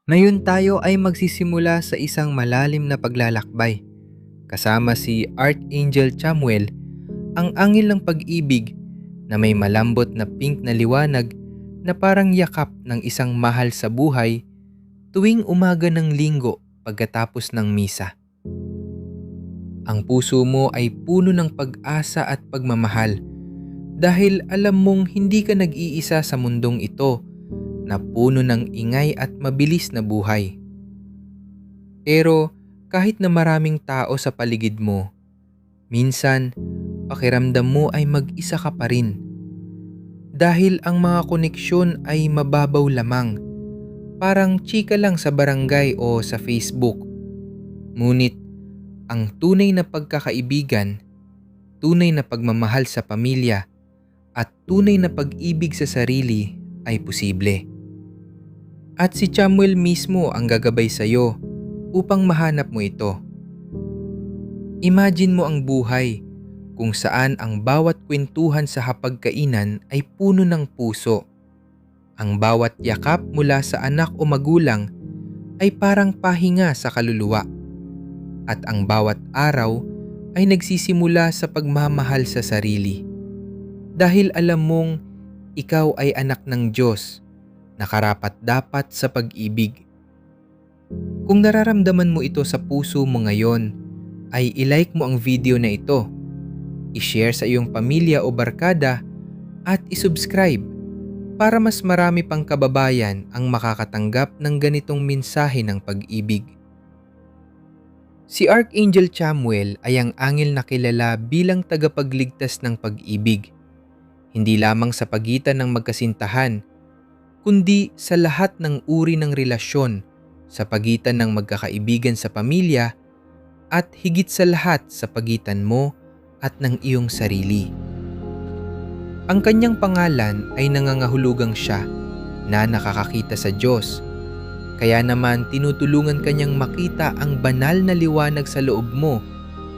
Ngayon tayo ay magsisimula sa isang malalim na paglalakbay. Kasama si Archangel Chamuel, ang angel ng pag-ibig na may malambot na pink na liwanag na parang yakap ng isang mahal sa buhay tuwing umaga ng linggo pagkatapos ng misa. Ang puso mo ay puno ng pag-asa at pagmamahal dahil alam mong hindi ka nag-iisa sa mundong ito na puno ng ingay at mabilis na buhay. Pero kahit na maraming tao sa paligid mo, minsan pakiramdam mo ay mag-isa ka pa rin. Dahil ang mga koneksyon ay mababaw lamang, parang chika lang sa barangay o sa Facebook. Ngunit ang tunay na pagkakaibigan, tunay na pagmamahal sa pamilya, at tunay na pag-ibig sa sarili ay posible. At si Chamuel mismo ang gagabay sa iyo upang mahanap mo ito. Imagine mo ang buhay kung saan ang bawat kwentuhan sa hapagkainan ay puno ng puso. Ang bawat yakap mula sa anak o magulang ay parang pahinga sa kaluluwa. At ang bawat araw ay nagsisimula sa pagmamahal sa sarili. Dahil alam mong ikaw ay anak ng Diyos na karapat-dapat sa pag-ibig. Kung nararamdaman mo ito sa puso mo ngayon, ay ilike mo ang video na ito, i-share sa iyong pamilya o barkada at isubscribe para mas marami pang kababayan ang makakatanggap ng ganitong mensahe ng pag-ibig. Si Archangel Chamuel ay ang angel na kilala bilang tagapagligtas ng pag-ibig. Hindi lamang sa pagitan ng magkasintahan, kundi sa lahat ng uri ng relasyon sa pagitan ng magkakaibigan sa pamilya at higit sa lahat sa pagitan mo at ng iyong sarili. Ang kanyang pangalan ay nangangahulugang siya na nakakakita sa Diyos. Kaya naman tinutulungan kanyang makita ang banal na liwanag sa loob mo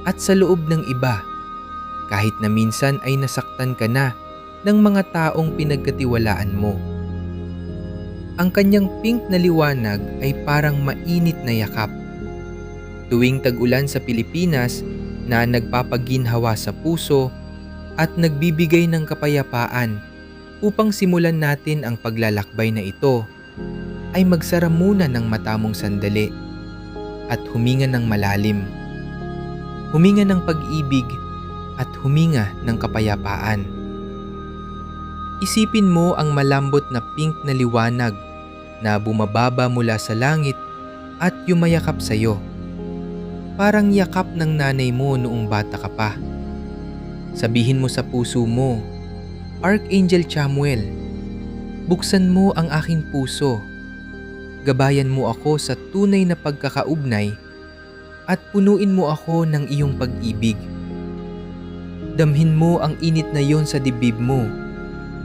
at sa loob ng iba, kahit na minsan ay nasaktan ka na ng mga taong pinagkatiwalaan mo. Ang kanyang pink na liwanag ay parang mainit na yakap. Tuwing tag-ulan sa Pilipinas na nagpapaginhawa sa puso at nagbibigay ng kapayapaan upang simulan natin ang paglalakbay na ito, ay magsara muna ng mata mong sandali at huminga ng malalim. Huminga ng pag-ibig at huminga ng kapayapaan. Isipin mo ang malambot na pink na liwanag na bumababa mula sa langit at yumayakap sa iyo. Parang yakap ng nanay mo noong bata ka pa. Sabihin mo sa puso mo, Archangel Chamuel, buksan mo ang aking puso. Gabayan mo ako sa tunay na pagkakaugnay at punuin mo ako ng iyong pag-ibig. Damhin mo ang init na iyon sa dibdib mo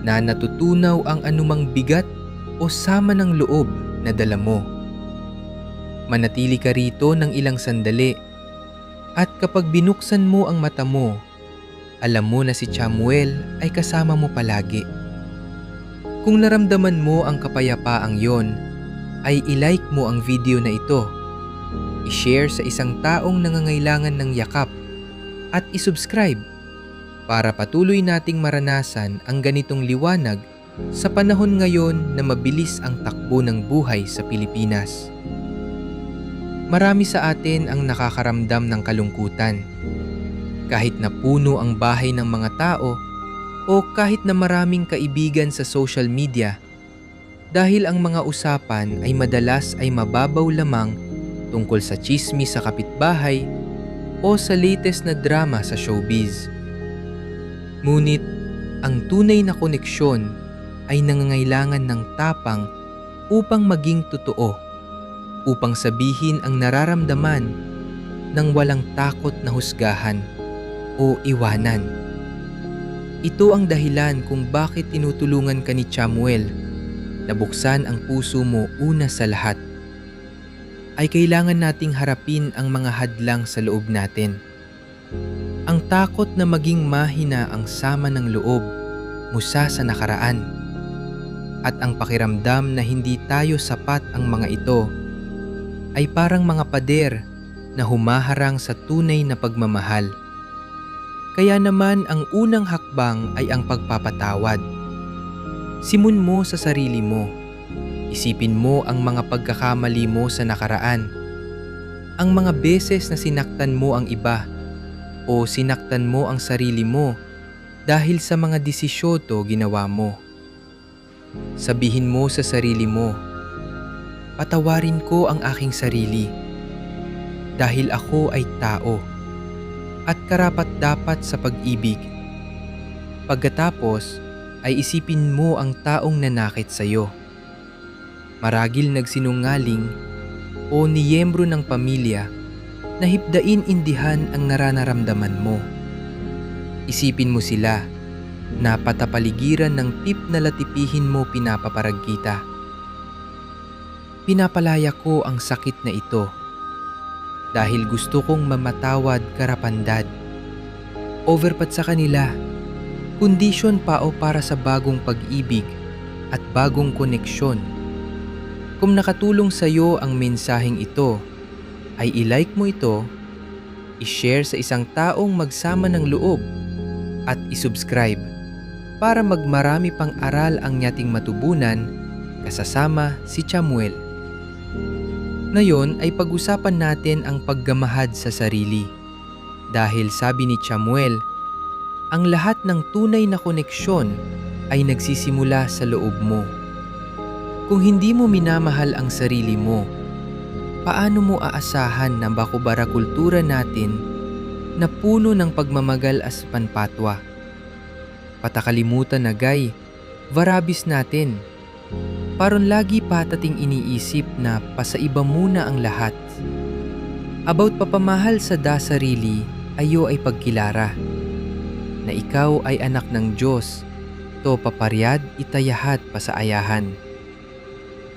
na natutunaw ang anumang bigat o sama ng loob na dala mo. Manatili ka rito ng ilang sandali at kapag binuksan mo ang mata mo, alam mo na si Chamuel ay kasama mo palagi. Kung naramdaman mo ang kapayapaang yon, ay ilike mo ang video na ito, i-share sa isang taong nangangailangan ng yakap at isubscribe para patuloy nating maranasan ang ganitong liwanag sa panahon ngayon na mabilis ang takbo ng buhay sa Pilipinas. Marami sa atin ang nakakaramdam ng kalungkutan. Kahit na puno ang bahay ng mga tao o kahit na maraming kaibigan sa social media, dahil ang mga usapan ay madalas ay mababaw lamang tungkol sa tsismis sa kapitbahay o sa latest na drama sa showbiz. Ngunit ang tunay na koneksyon ay nangangailangan ng tapang upang maging totoo, upang sabihin ang nararamdaman ng walang takot na husgahan o iwanan. Ito ang dahilan kung bakit tinutulungan ka ni Chamuel na buksan ang puso mo. Una sa lahat ay kailangan nating harapin ang mga hadlang sa loob natin. Ang takot na maging mahina ang sama ng loob mula sa nakaraan. At ang pakiramdam na hindi tayo sapat ang mga ito ay parang mga pader na humaharang sa tunay na pagmamahal. Kaya naman ang unang hakbang ay ang pagpapatawad. Simun mo sa sarili mo. Isipin mo ang mga pagkakamali mo sa nakaraan. Ang mga beses na sinaktan mo ang iba o sinaktan mo ang sarili mo dahil sa mga desisyoto ginawa mo. Sabihin mo sa sarili mo, patawarin ko ang aking sarili dahil ako ay tao at karapat-dapat sa pag-ibig. Pagkatapos ay isipin mo ang taong nanakit sa iyo. Maragil nagsinungaling o miyembro ng pamilya na hipdain indihan ang naranaramdaman mo. Isipin mo sila na patapaligiran ng tip na latipihin mo pinapaparag kita. Pinapalaya ko ang sakit na ito dahil gusto kong mamatawad karapandad. Overpat sa kanila, kondisyon pa o para sa bagong pag-ibig at bagong koneksyon. Kung nakatulong sa iyo ang mensaheng ito, ay i-like mo ito, i-share sa isang taong magsama ng loob, at i-subscribe para magmarami pang aral ang nyating matubunan kasasama si Chamuel. Ngayon ay pag-usapan natin ang paggamahad sa sarili. Dahil sabi ni Chamuel, ang lahat ng tunay na koneksyon ay nagsisimula sa loob mo. Kung hindi mo minamahal ang sarili mo, paano mo aasahan na bakubara kultura natin na puno ng pagmamagal as panpatwa? Patakalimutan na gay, varabis natin. Paron lagi patating iniisip na pasaiba muna ang lahat. About papamahal sa sarili, ayo ay pagkilara. Na ikaw ay anak ng Diyos, to paparyad itayahat pa sa ayahan.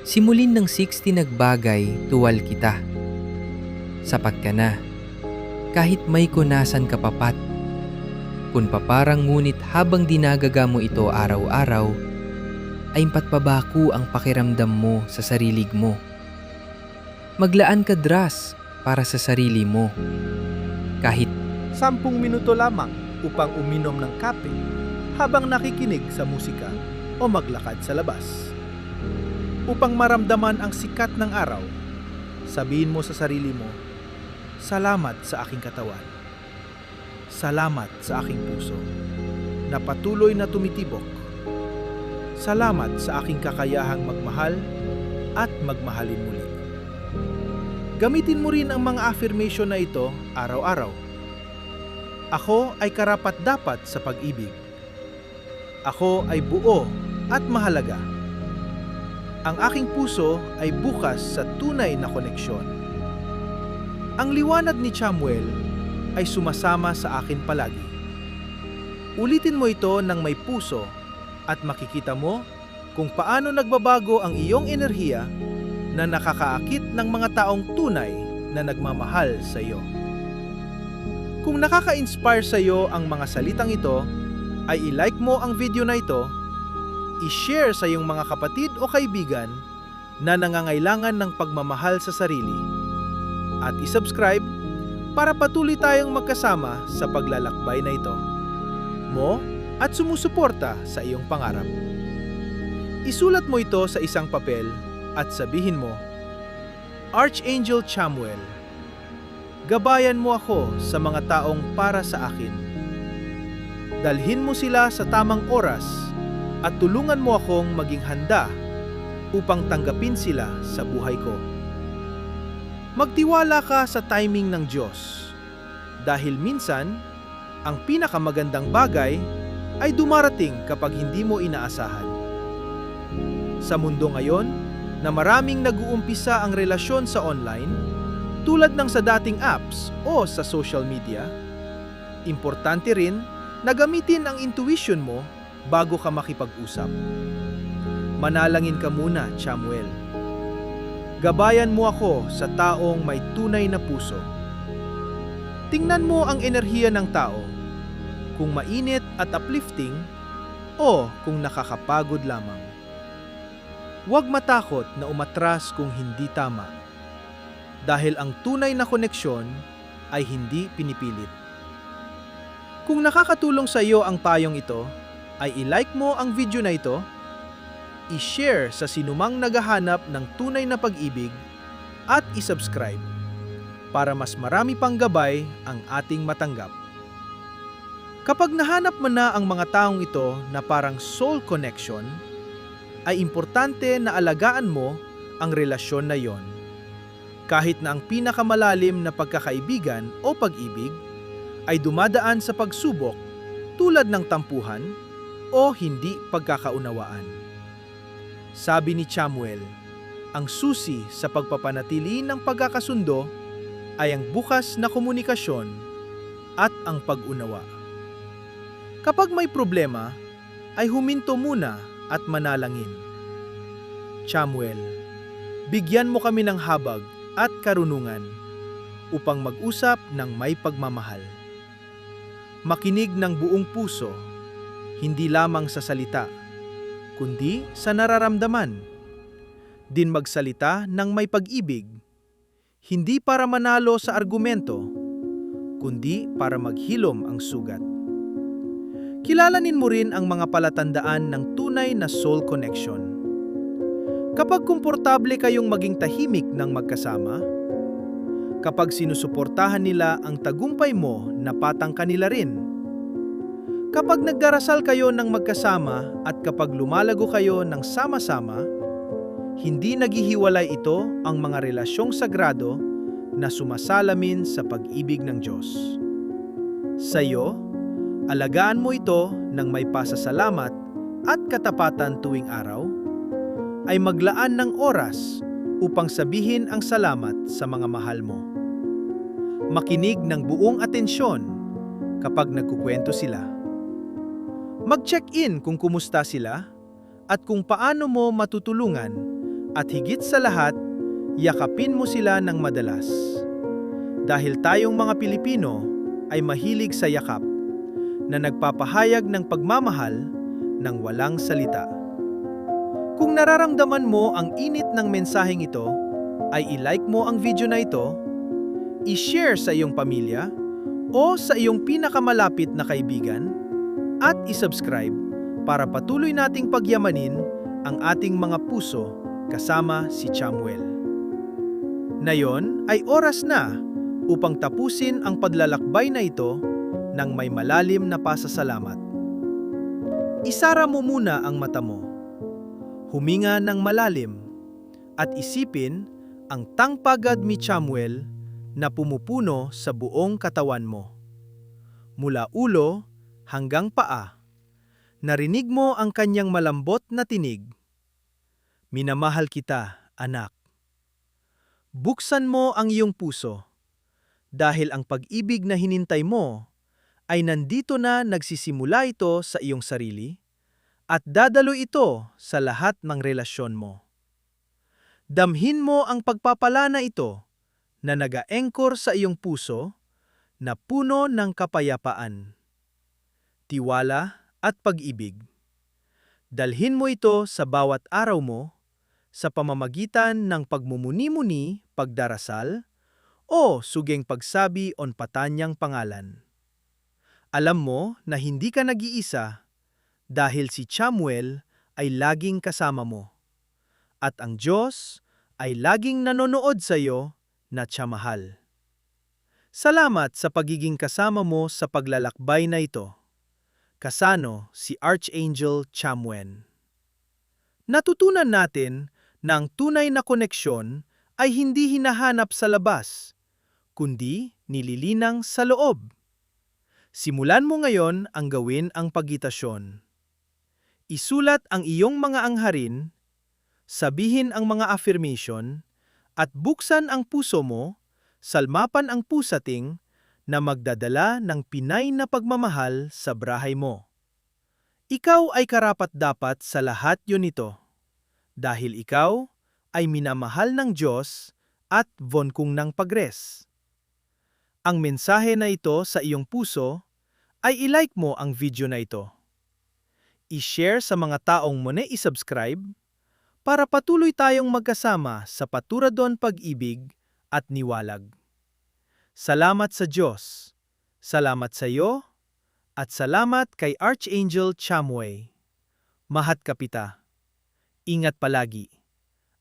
Simulin ng 60 nagbagay, tuwal kita. Sapat ka na, kahit may kunasan ka papat. Kung paparang ngunit habang dinagaga mo ito araw-araw, ay patpabako ang pakiramdam mo sa sarilig mo. Maglaan ka dras para sa sarili mo. Kahit 10 minuto lamang upang uminom ng kape habang nakikinig sa musika o maglakad sa labas. Upang maramdaman ang sikat ng araw, sabihin mo sa sarili mo, salamat sa aking katawan. Salamat sa aking puso na patuloy na tumitibok. Salamat sa aking kakayahang magmahal at magmahalin muli. Gamitin mo rin ang mga affirmation na ito araw-araw. Ako ay karapat-dapat sa pag-ibig. Ako ay buo at mahalaga. Ang aking puso ay bukas sa tunay na koneksyon. Ang liwanag ni Chamuel ay sumasama sa akin palagi. Ulitin mo ito ng may puso at makikita mo kung paano nagbabago ang iyong enerhiya na nakakaakit ng mga taong tunay na nagmamahal sa iyo. Kung nakaka-inspire sa iyo ang mga salitang ito, ay i-like mo ang video na ito, i-share sa iyong mga kapatid o kaibigan na nangangailangan ng pagmamahal sa sarili, at i-subscribe para patuloy tayong magkasama sa paglalakbay na ito mo at sumusuporta sa iyong pangarap. Isulat mo ito sa isang papel at sabihin mo, Archangel Chamuel, gabayan mo ako sa mga taong para sa akin. Dalhin mo sila sa tamang oras at tulungan mo akong maging handa upang tanggapin sila sa buhay ko. Magtiwala ka sa timing ng Diyos dahil minsan, ang pinakamagandang bagay ay dumarating kapag hindi mo inaasahan. Sa mundo ngayon na maraming nag-uumpisa ang relasyon sa online, tulad ng sa dating apps o sa social media, importante rin na gamitin ang intuition mo bago ka makipag-usap. Manalangin ka muna, Chamuel. Gabayan mo ako sa taong may tunay na puso. Tingnan mo ang enerhiya ng tao, kung mainit at uplifting o kung nakakapagod lamang. Huwag matakot na umatras kung hindi tama. Dahil ang tunay na koneksyon ay hindi pinipilit. Kung nakakatulong sa iyo ang payong ito, ay i-like mo ang video na ito, i-share sa sinumang naghahanap ng tunay na pag-ibig, at i-subscribe para mas marami pang gabay ang ating matanggap. Kapag nahanap mo na ang mga taong ito na parang soul connection, ay importante na alagaan mo ang relasyon na yon. Kahit na ang pinakamalalim na pagkakaibigan o pag-ibig ay dumadaan sa pagsubok tulad ng tampuhan o hindi pagkakaunawaan. Sabi ni Chamuel, ang susi sa pagpapanatili ng pagkakasundo ay ang bukas na komunikasyon at ang pag-unawa. Kapag may problema, ay huminto muna at manalangin. Chamuel, bigyan mo kami ng habag at karunungan upang mag-usap ng may pagmamahal. Makinig ng buong puso, hindi lamang sa salita, kundi sa nararamdaman. Din magsalita ng may pag-ibig, hindi para manalo sa argumento, kundi para maghilom ang sugat. Kilalanin mo rin ang mga palatandaan ng tunay na soul connection. Kapag komportable kayong maging tahimik ng magkasama, kapag sinusuportahan nila ang tagumpay mo na patang kanila rin, kapag nagdarasal kayo ng magkasama at kapag lumalago kayo ng sama-sama, hindi naghihiwalay ito ang mga relasyong sagrado na sumasalamin sa pag-ibig ng Diyos. Sa iyo, alagaan mo ito ng may pasasalamat at katapatan tuwing araw, ay maglaan ng oras upang sabihin ang salamat sa mga mahal mo. Makinig ng buong atensyon kapag nagkukwento sila. Mag-check-in kung kumusta sila at kung paano mo matutulungan, at higit sa lahat, yakapin mo sila ng madalas. Dahil tayong mga Pilipino ay mahilig sa yakap na nagpapahayag ng pagmamahal ng walang salita. Kung nararamdaman mo ang init ng mensaheng ito, ay i-like mo ang video na ito, i-share sa iyong pamilya o sa iyong pinakamalapit na kaibigan, at i-subscribe para patuloy nating pagyamanin ang ating mga puso kasama si Chamuel. Ngayon ay oras na upang tapusin ang paglalakbay na ito ng may malalim na pasasalamat. Isara mo muna ang mata mo. Huminga ng malalim at isipin ang tangpagad ni Chamuel na pumupuno sa buong katawan mo. Mula ulo hanggang paa, narinig mo ang kanyang malambot na tinig. Minamahal kita, anak. Buksan mo ang iyong puso dahil ang pag-ibig na hinintay mo ay nandito na, nagsisimula ito sa iyong sarili at dadalo ito sa lahat ng relasyon mo. Damhin mo ang pagpapala na ito na nag-aangkor sa iyong puso na puno ng kapayapaan, tiwala at pag-ibig. Dalhin mo ito sa bawat araw mo sa pamamagitan ng pagmumuni-muni, pagdarasal, o sugeng pagsabi o patanyang pangalan. Alam mo na hindi ka nag-iisa dahil si Chamuel ay laging kasama mo at ang Diyos ay laging nanonood sa iyo na tiyamahal. Salamat sa pagiging kasama mo sa paglalakbay na ito. Kasano si Archangel Chamuel. Natutunan natin na ang tunay na koneksyon ay hindi hinahanap sa labas, kundi nililinang sa loob. Simulan mo ngayon ang gawin ang pagitasyon. Isulat ang iyong mga angharin, sabihin ang mga affirmation, at buksan ang puso mo, salmapan ang pusating na magdadala ng pinay na pagmamahal sa brahay mo. Ikaw ay karapat-dapat sa lahat yun ito, dahil ikaw ay minamahal ng Diyos at vonkung ng pagres. Ang mensahe na ito sa iyong puso ay i-like mo ang video na ito. I-share sa mga taong mo na i-subscribe para patuloy tayong magkasama sa paturadon pag-ibig at niwalag. Salamat sa Diyos, salamat sa iyo, at salamat kay Archangel Chamuel. Mahat Kapita. Ingat palagi.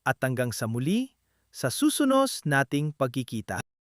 At hanggang sa muli, sa susunod nating pagkikita.